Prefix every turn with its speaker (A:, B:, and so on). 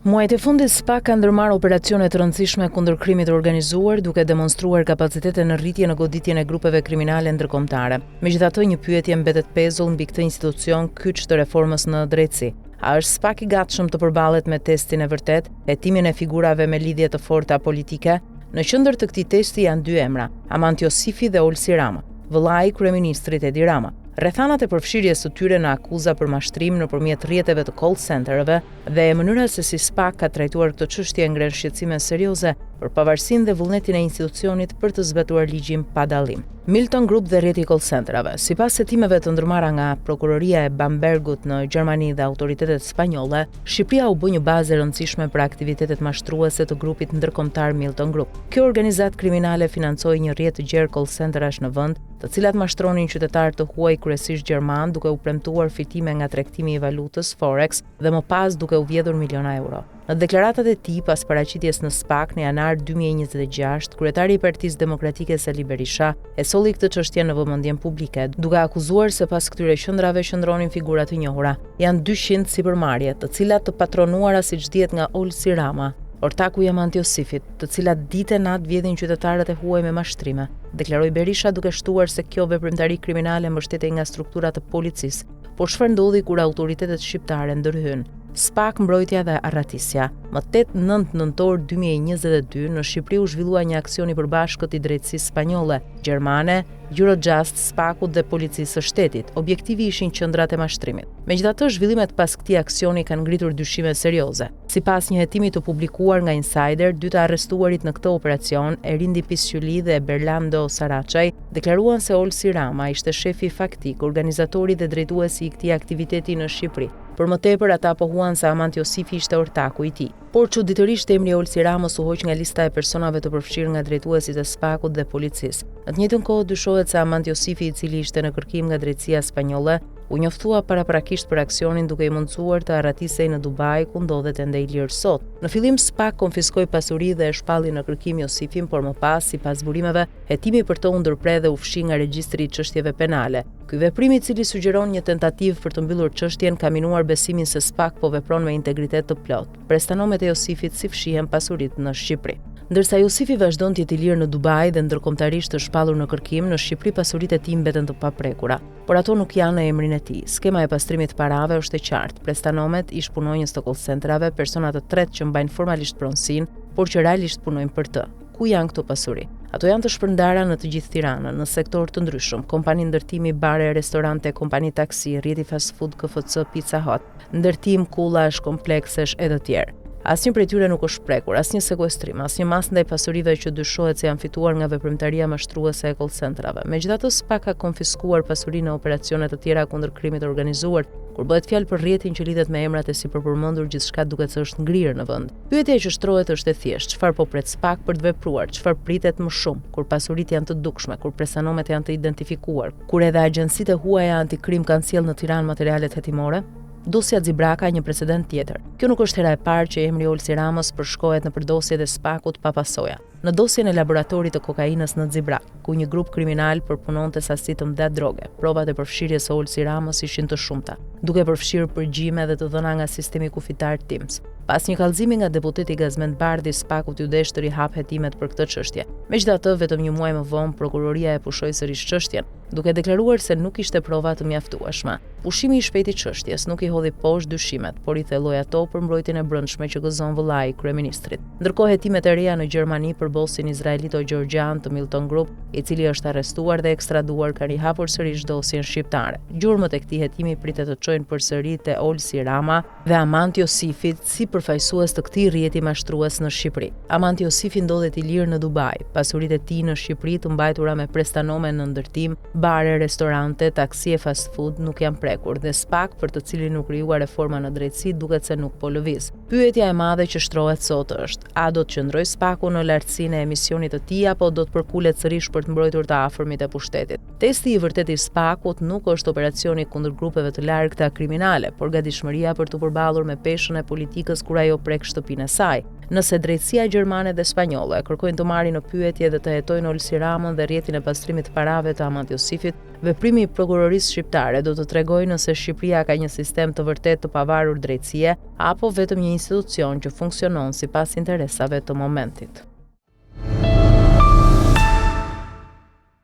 A: Muajt e fundit SPAK ka ndërmarrë operacione të rëndësishme kundër krimit të organizuar, duke demonstruar kapacitete në rritje në goditjen e grupeve kriminale ndërkombëtare. Megjithatë, një pyetje mbetet pezull mbi këtë institucion kyç të reformës në drejtësi. A është SPAK i gatshëm të përballet me testin e vërtet, hetimin e figurave me lidhje të forta politike? Në qendër të këtij testi janë dy emra, Amanti Osifi dhe Olsi Rama, vëllai i kryeministrit Edi Rama. Rrethanat e përfshirjes së tyre në akuza për mashtrim nëpërmjet rrjeteve të call centerëve dhe mënyra se si SPAK ka trajtuar këtë çështje ngren shqetësime serioze për pavarësinë dhe vullnetin e institucionit për të zbatuar ligjin pa dallim. Milton Group dhe rrjeti call centerëve. Sipas hetimeve të ndërmarra nga prokuroria e Bambergut në Gjermani dhe autoritetet spanjolle, Shqipëria u bë një bazë e rëndësishme për aktivitetet mashtruese të grupit ndërkombëtar Milton Group. Kjo organizatë kriminale financoi një rrjet të gjerë call centerash në vend, të cilat mashtronin qytetarë të huaj kryesisht gjerman duke u premtuar fitime nga tregtimi i valutës Forex dhe më pas duke u vjedhur miliona euro. Në deklaratat e tij pas paraqitjes në SPAK në janar 2026, kryetari i Partisë Demokratike Sali Berisha e solli këtë çështje në vëmendjen publike, duke akuzuar se pas këtyre qendrave qëndronin figura të njohura. Janë 200 sipërmarrje, të cilat të patronuara siç dihet nga Olsi Rama, ortaku i Amanti Osifit, të cilat ditë e natë vjedhin qytetarët e huaj me mashtrime. Deklaroi Berisha duke shtuar se kjo veprimtari kriminale mbështetej nga strukturat e policisë. Por çfarë ndodhi kur autoritetet shqiptare ndërhyn? SPAK mbrojtja dhe arratisja. Më 8-9 nëntor 2022 në Shqipëri u zhvillua një aksion i përbashkët i drejtësisë spanjolle, gjermane, Eurojust, SPAK-ut dhe policisë së shtetit. Objektivi ishin qendrat e mashtrimit. Megjithatë, zhvillimet pas këtij aksioni kanë ngritur dyshime serioze. Sipas një hetimi të publikuar nga Insider, dy të arrestuarit në këtë operacion, Erindi Pisciuli dhe Berlando Saracaj, deklaruan se Olsi Rama ishte shefi faktik, organizatori dhe drejtuesi i këtij aktiviteti në Shqipëri. Për më tepër, ata pohuan se Amanti Osifi ishte ortaku i tij. Por çuditërisht emri Olsi Ramës u hoq nga lista e personave të përfshirë nga drejtuesit e SPAK-ut dhe policisë. Në të njëjtën kohë dyshohet se Amanti Osifi, i cili ishte në kërkim nga drejtësia spanjolle, u njoftua paraprakisht për aksionin duke i mundsuar të arratisej në Dubai, ku ndodhet ende i lirë sot. Në fillim SPAK konfiskoi pasuri dhe e shpalli në kërkim Osifin, por më pas, sipas burimeve, hetimi për të u ndërprer dhe u fshi nga regjistri i çështjeve penale. Ky veprim, i cili sugjeron një tentativë për të mbyllur çështjen, ka minuar besimin se SPAK po vepron me integritet të plotë. Prestanomet e Osifit si fshihen pasuritë në Shqipëri. Ndërsa Osifi vazhdon të jetë i lirë në Dubai dhe ndërkombëtarisht të shpallur në kërkim, në Shqipëri pasuritë e tij mbeten të paprekura. Por ato nuk janë në emrin e tij. Skema e pastrimit të parave është e qartë. Prestanomet ish punonjës të call centerave, persona të tretë që mbajnë formalisht pronësinë, por që realisht punojnë për të. Ku janë këto pasuri? Ato janë të shpërndara në të gjithë Tiranën, në sektor të ndryshëm, kompani ndërtimi, bare, restorante, kompani taksi, rrjeti fast food, KFC, Pizza Hut, ndërtim, kullash, kompleksesh e të tjerë. Asnjë prej tyre nuk është prekur, asnjë sekuestrim, asnjë mas ndaj pasurive që dyshohet se janë fituar nga veprimtaria mashtruese e call centerave. Megjithatë, SPAK ka konfiskuar pasurinë në operacione të tjera kundër krimit të organizuar, kur bëhet fjalë për rrjetin që lidhet me emrat e sipërpërmendur, gjithçka duket se është ngrirë në vend. Pyetja që shtrohet është e thjeshtë: çfarë po pret SPAK për të vepruar? Çfarë pritet më shumë kur pasuritë janë të dukshme, kur prestanomet janë të identifikuar, kur edhe agjencitë e huaja antikrim kanë sjellë në Tiranë materialet hetimore? Dosja Xibraka një precedent tjetër. Kjo nuk është hera e parë që emri Olsi Ramës përshkohet në përdosjet e SPAK-ut pa pasoja. Në dosjen e laboratorit të kokainës në Xibrak, ku një grup kriminal përpunonte sasi të mëdha droge, provat e përfshirjes së Olsi Ramës ishin të shumta, duke përfshirë përgjime dhe të dhëna nga sistemi kufitar TIMS. Pas një kallëzimi nga deputeti Gazmend Bardhi, SPAK-u t'u desh të rihap hetimet për këtë çështje. Megjithatë, vetëm një muaj më vonë prokuroria e pushoi sërish çështjen, duke deklaruar se nuk ishte prova të mjaftueshme. Pushimi i shpejtë i çështjes nuk i hodhi poshtë dyshimet, por i thelloi ato për mbrojtjen e brendshme që gëzon vëllai i kryeministrit. Ndërkohë, hetimet e reja në Gjermani për bosin izraelito-gjeorgjan të Milton Group, i cili është arrestuar dhe ekstraduar, ka rihapur sërish dosjen shqiptare. Gjurmët e këtij hetimi pritet të çojnë përsëri te Olsi Rama dhe Amanti Osifit si përfaqësues të këtij rrjeti mashtrues në Shqipëri. Amanti Osifi ndodhet i lirë në Dubai. Pasuritë e tij në Shqipëri të mbajtura me prestanome në ndërtim, bare, restorante, taksi e fast food nuk janë prekur dhe SPAK, për të cilin u krijua reforma në drejtësi, duket se nuk po lëviz. Pyetja e madhe që shtrohet sot është: a do të qëndrojë SPAK-u në lartësinë e emisionit të tij apo do të përkulet sërish për të mbrojtur të afërmit e pushtetit? Testi i vërtetë i SPAK-ut nuk është operacioni kundër grupeve të largëta kriminale, por gatishmëria për të përballur me peshën e politikës kur ajo prek shtëpinë e saj. Nëse drejtësia gjermane dhe spanjolle kërkojnë të marrin në pyetje dhe të hetojnë Olsi Ramën dhe rrjetin e pastrimit të parave të Ahmat Josifit, veprimi i prokurorisë shqiptare do të tregojë nëse Shqipëria ka një sistem të vërtet të pavarur drejtësie apo vetëm një institucion që funksionon sipas interesave të momentit.